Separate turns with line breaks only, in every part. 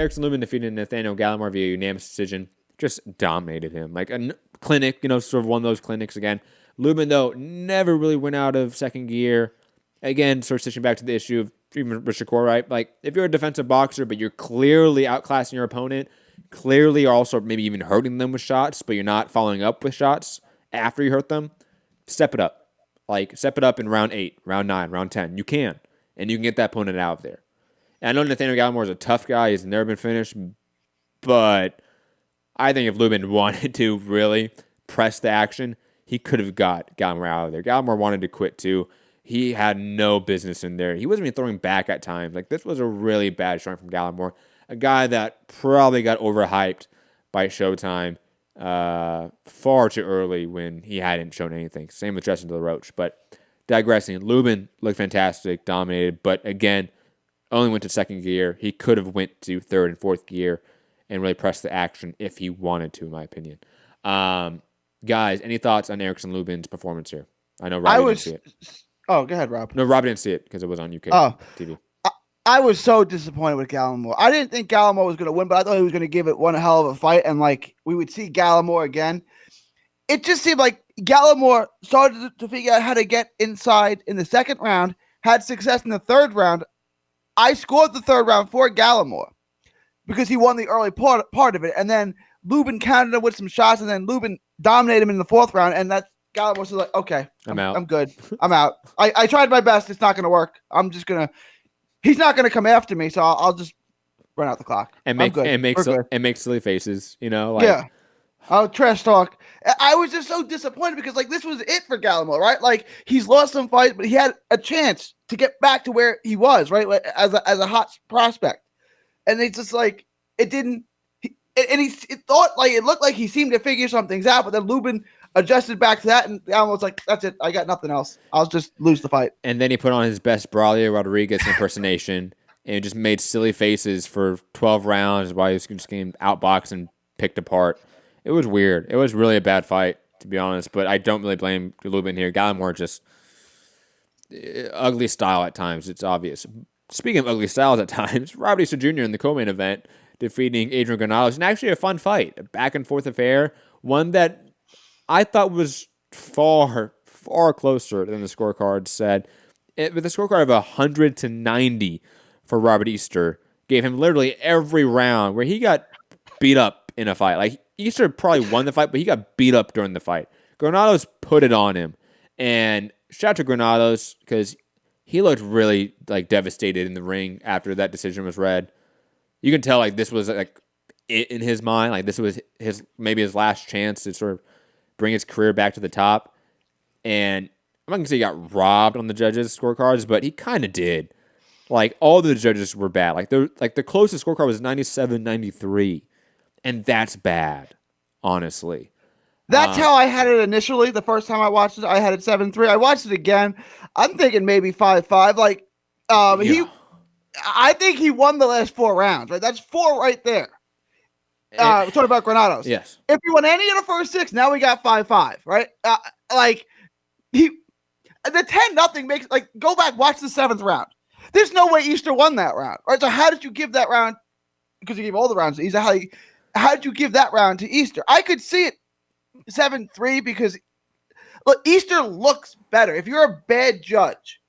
Erickson Lubin defeated Nathaniel Gallimore via unanimous decision. Just dominated him. Like a clinic, sort of one of those clinics again. Lubin, though, never really went out of second gear. Again, sort of switching back to the issue of even Richard Core, right? Like, if you're a defensive boxer, but you're clearly outclassing your opponent, clearly also maybe even hurting them with shots, but you're not following up with shots after you hurt them, step it up. Like, step it up in round 8, round 9, round 10. You can. And you can get that opponent out of there. And I know Nathaniel Gallimore is a tough guy. He's never been finished. But I think if Lubin wanted to really press the action, he could have got Gallimore out of there. Gallimore wanted to quit too. He had no business in there. He wasn't even throwing back at times. Like, this was a really bad showing from Gallimore. A guy that probably got overhyped by Showtime far too early when he hadn't shown anything. Same with Justin De La Roche. But digressing, Lubin looked fantastic, dominated, but again, only went to second gear. He could have went to third and fourth gear and really pressed the action if he wanted to, in my opinion. Guys, any thoughts on Erickson Lubin's performance here? I know Robbie didn't see it.
Oh, go ahead, Rob.
No, Robbie didn't see it because it was on UK TV.
I was so disappointed with Gallimore. I didn't think Gallimore was going to win, but I thought he was going to give it one hell of a fight, and like we would see Gallimore again. It just seemed like Gallimore started to figure out how to get inside in the second round, had success in the third round. I scored the third round for Gallimore because he won the early part of it, and then Lubin countered him with some shots, and then Lubin dominated him in the fourth round, and that Gallimore was like, okay,
I'm out.
I'm good. I'm out. I tried my best. It's not going to work. I'm just going to – he's not going to come after me, so I'll just run out the clock.
And make silly faces, like,
yeah. Oh, trash talk. I was just so disappointed because, like, this was it for Gallimore, right? Like, he's lost some fights, but he had a chance to get back to where he was, right, like, as a hot prospect. And it's just like it didn't. It looked like he seemed to figure some things out, but then Lubin adjusted back to that, and Gallimore was like, "That's it. I got nothing else. I'll just lose the fight."
And then he put on his best Braulio Rodriguez impersonation and just made silly faces for 12 rounds while he was just getting outboxed and picked apart. It was weird. It was really a bad fight, to be honest, but I don't really blame Lubin here. Gallimore just ugly style at times. It's obvious. Speaking of ugly styles at times, Robert Easter Jr. in the co-main event defeating Adrian Granados, and actually a fun fight, a back-and-forth affair, one that I thought was far, far closer than the scorecard said. With a scorecard of 100-90 for Robert Easter, gave him literally every round where he got beat up in a fight. Like, Easter probably won the fight, but he got beat up during the fight. Granados put it on him. And shout out to Granados because he looked really like devastated in the ring after that decision was read. You can tell like this was like it in his mind. Like this was maybe his last chance to sort of bring his career back to the top. And I'm not gonna say he got robbed on the judges' scorecards, but he kind of did. Like all the judges were bad. Like the closest scorecard was 97-93. And that's bad, honestly.
That's how I had it initially. The first time I watched it, I had it 7-3. I watched it again. I'm thinking maybe 5-5. Like, I think he won the last 4 rounds. Right, that's 4 right there. We're talking about Granados.
Yes.
If he won any of the first 6, now we got 5-5. Right. The 10-0 makes go back, watch the 7th round. There's no way Easter won that round. Right. So how did you give that round? Because he gave all the rounds to Easter. How did you give that round to Easter? I could see it 7-3 because look, Easter looks better. If you're a bad judge,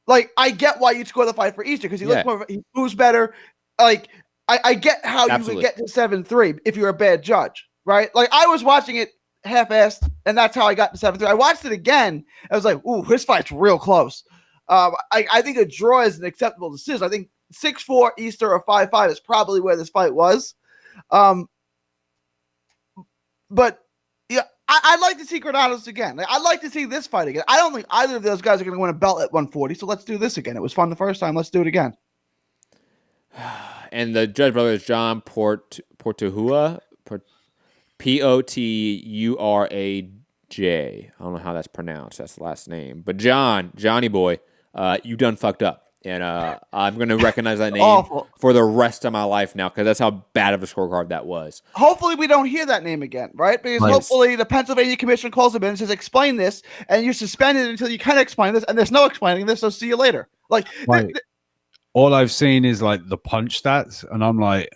like I get why you'd score the fight for Easter because he looks more, he moves better. Like I get how you would get to 7-3 if you're a bad judge, right? Like I was watching it half-assed, and that's how I got to 7-3. I watched it again. I was like, ooh, this fight's real close. I think a draw is an acceptable decision. I think 6-4 Easter or 5-5 is probably where this fight was. But yeah, I'd like to see Granados again. Like, I'd like to see this fight again. I don't think either of those guys are going to win a belt at 140. So let's do this again. It was fun the first time. Let's do it again.
And the judge brother is John Portuhua, P-O-T-U-R-A-J. I don't know how that's pronounced. That's the last name. But Johnny boy, you done fucked up. And I'm going to recognize that name for the rest of my life now because that's how bad of a scorecard that was.
Hopefully we don't hear that name again, right? Because hopefully the Pennsylvania Commission calls him in and says, explain this, and you're suspended until you can explain this, and there's no explaining this, so see you later.
All I've seen is like the punch stats, and I'm like,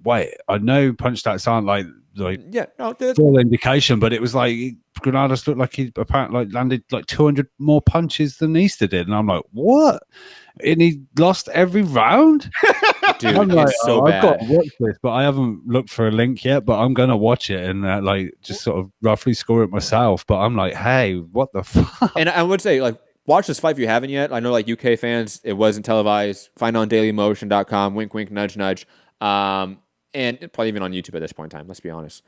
wait, I know punch stats aren't like
Yeah, no, that's
full indication, but it was like Granados looked like he apparently landed like 200 more punches than Easter did, and I'm like, what? And he lost every round.
dude,
I'm like,
it's so
I've got
bad.
to watch this, but I haven't looked for a link yet. But I'm gonna watch it and like just sort of roughly score it myself. But I'm like, hey, what the fuck?
And I would say, like, watch this fight if you haven't yet. I know, like, UK fans, it wasn't televised. Find it on dailymotion.com. Wink, wink, nudge, nudge. And probably even on YouTube at this point in time, let's be honest.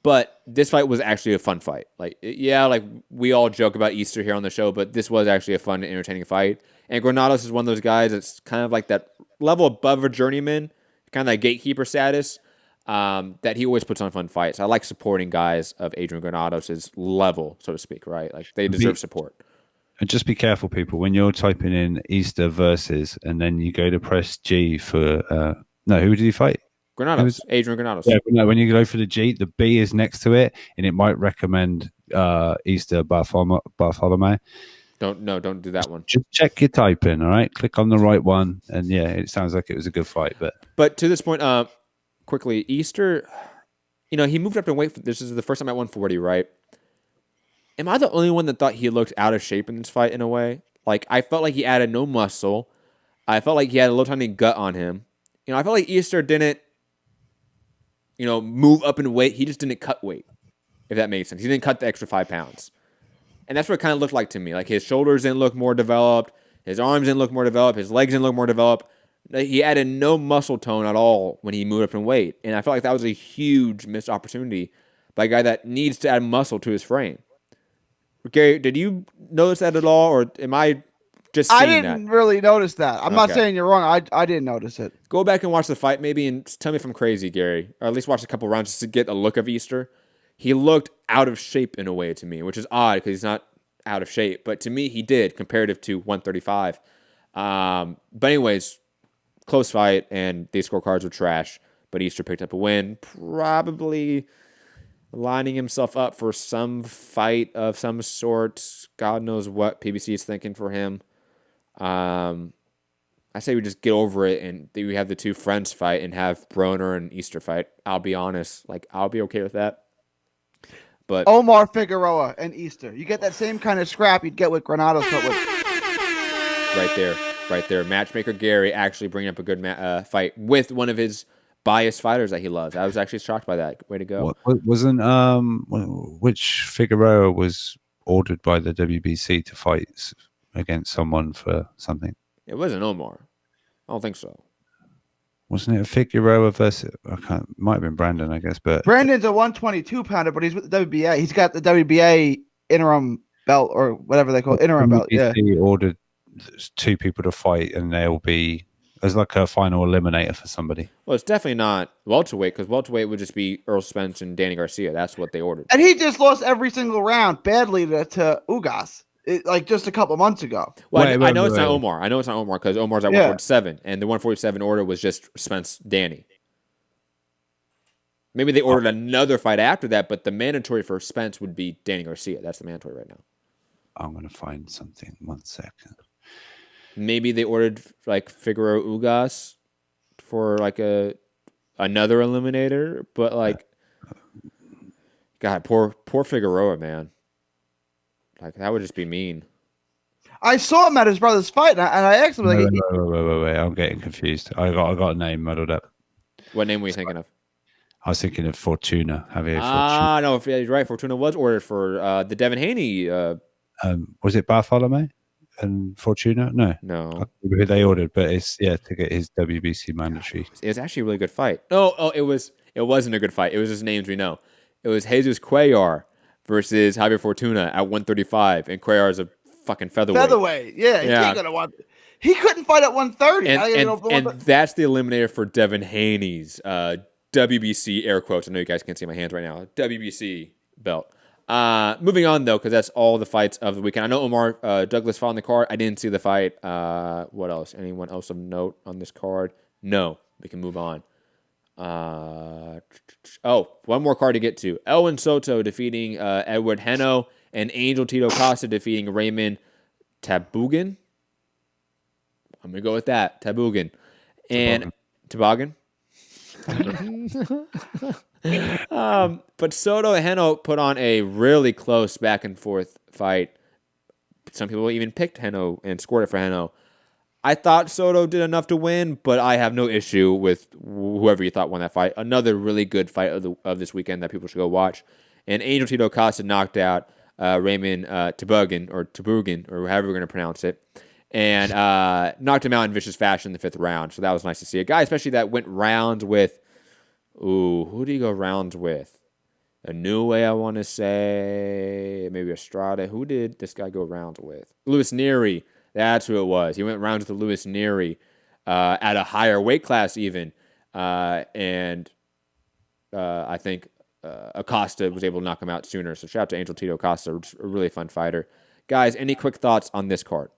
But this fight was actually a fun fight. Like, yeah, like, we all joke about Easter here on the show, but this was actually a fun and entertaining fight. And Granados is one of those guys that's kind of like that level above a journeyman, kind of that gatekeeper status, that he always puts on fun fights. I like supporting guys of Adrian Granados' level, so to speak, right? Like, they deserve support.
And just be careful, people, when you're typing in Easter versus, and then you go to press G for no, who did he fight?
Granados, Adrian Granados.
Yeah, no, when you go for the G, the B is next to it, and it might recommend Easter Bartholomew.
Don't do that one.
Just check your typing, all right? Click on the right one, and yeah, it sounds like it was a good fight.
But to this point, quickly, Easter, he moved up in weight. This is the first time at 140, right? Am I the only one that thought he looked out of shape in this fight in a way? Like, I felt like he added no muscle. I felt like he had a little tiny gut on him. I felt like Easter didn't, move up in weight. He just didn't cut weight, if that makes sense. He didn't cut the extra 5 pounds. And that's what it kind of looked like to me. Like, his shoulders didn't look more developed. His arms didn't look more developed. His legs didn't look more developed. He added no muscle tone at all when he moved up in weight. And I felt like that was a huge missed opportunity by a guy that needs to add muscle to his frame. Gary, did you notice that at all, or am I just seeing that?
I didn't really notice that. I'm not saying you're wrong. I didn't notice it.
Go back and watch the fight maybe and tell me if I'm crazy, Gary. Or at least watch a couple rounds just to get a look of Easter. He looked out of shape in a way to me, which is odd because he's not out of shape. But to me, he did, comparative to 135. But anyways, close fight, and these scorecards were trash. But Easter picked up a win, probably lining himself up for some fight of some sort. God knows what PBC is thinking for him. I say we just get over it and we have the two friends fight and have Broner and Easter fight. I'll be honest. Like, I'll be okay with that. But
Omar Figueroa and Easter. You get that same kind of scrap you'd get with Granados, but with
right there. Matchmaker Gary actually bringing up a good fight with one of his biased fighters that he loves. I was actually shocked by that. Way to go.
Wasn't which Figueroa was ordered by the WBC to fight against someone for something?
It wasn't Omar. I don't think so.
Wasn't it a Figueroa versus? Might have been Brandon, I guess. But
Brandon's a 122 pounder, but he's with the WBA. He's got the WBA interim belt or whatever they call it, interim belt. Yeah.
He ordered 2 people to fight, and they'll be as like a final eliminator for somebody.
Well, it's definitely not welterweight because welterweight would just be Earl Spence and Danny Garcia. That's what they ordered.
And he just lost every single round badly to Ugas. Like just a couple months ago.
Well, I know it's not Omar. I know it's not Omar because Omar's at 147, and the 147 order was just Spence Danny. Maybe they ordered another fight after that, but the mandatory for Spence would be Danny Garcia. That's the mandatory right now.
I'm going to find something. 1 second.
Maybe they ordered like Figueroa Ugas for like another eliminator, but like, God, poor Figueroa, man. Like, that would just be mean.
I saw him at his brother's fight, and I asked him, like,
wait. I'm getting confused. I got a name muddled up.
What name were you thinking of?
I was thinking of Fortuna. Javier
Fortuna. No, he's right. Fortuna was ordered for the Devin Haney.
Was it Bartholomew and Fortuna? No. I don't remember who they ordered, but it's to get his WBC mandatory.
It was actually a really good fight. It wasn't a good fight. It was just names we know. It was Jesus Cuellar versus Javier Fortuna at 135, and Cuellar is a fucking featherweight.
Yeah. He couldn't fight at 130.
And that's the eliminator for Devin Haney's WBC, air quotes. I know you guys can't see my hands right now. WBC belt. Moving on, though, because that's all the fights of the weekend. I know Omar Douglas fought on the card. I didn't see the fight. What else? Anyone else of note on this card? No. We can move on. One more card to get to. Elwin Soto defeating Edward Heno, and Angel Tito Costa defeating Raymond Tabugan. I'm going to go with that. Tabugan. And Toboggan? But Soto and Heno put on a really close back and forth fight. Some people even picked Heno and scored it for Heno. I thought Soto did enough to win, but I have no issue with whoever you thought won that fight. Another really good fight of this weekend that people should go watch. And Angel Tito Costa knocked out Raymond Tebogin, or however we're going to pronounce it, and knocked him out in vicious fashion in the 5th round. So that was nice to see. A guy especially that went rounds with, who did he go rounds with? Inoue, I want to say. Maybe Estrada. Who did this guy go rounds with? Luis Nery. That's who it was. He went rounds with Luis Nery at a higher weight class even. And I think Acosta was able to knock him out sooner. So shout out to Angel Tito Acosta, a really fun fighter. Guys, any quick thoughts on this card?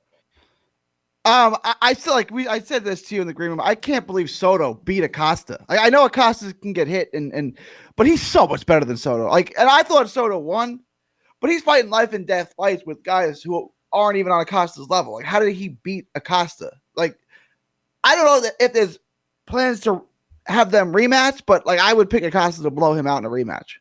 I feel like I said this to you in the green room. I can't believe Soto beat Acosta. I know Acosta can get hit, but he's so much better than Soto. And I thought Soto won, but he's fighting life and death fights with guys who aren't even on Acosta's level. Like, how did he beat Acosta? Like, I don't know if there's plans to have them rematch, but I would pick Acosta to blow him out in a rematch.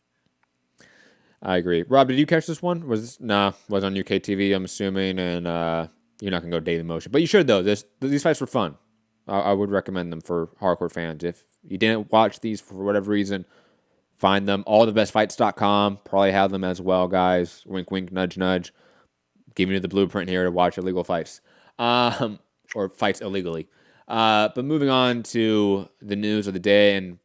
I agree. Rob, did you catch this one? Was on UK TV, I'm assuming, and you're not gonna go Daily Motion, but you should though. These fights were fun. I would recommend them for hardcore fans. If you didn't watch these for whatever reason, find them. Allthebestfights.com probably have them as well, guys. Wink, wink, nudge, nudge. Giving you the blueprint here to watch illegal fights, or fights illegally. But moving on to the news of the day, and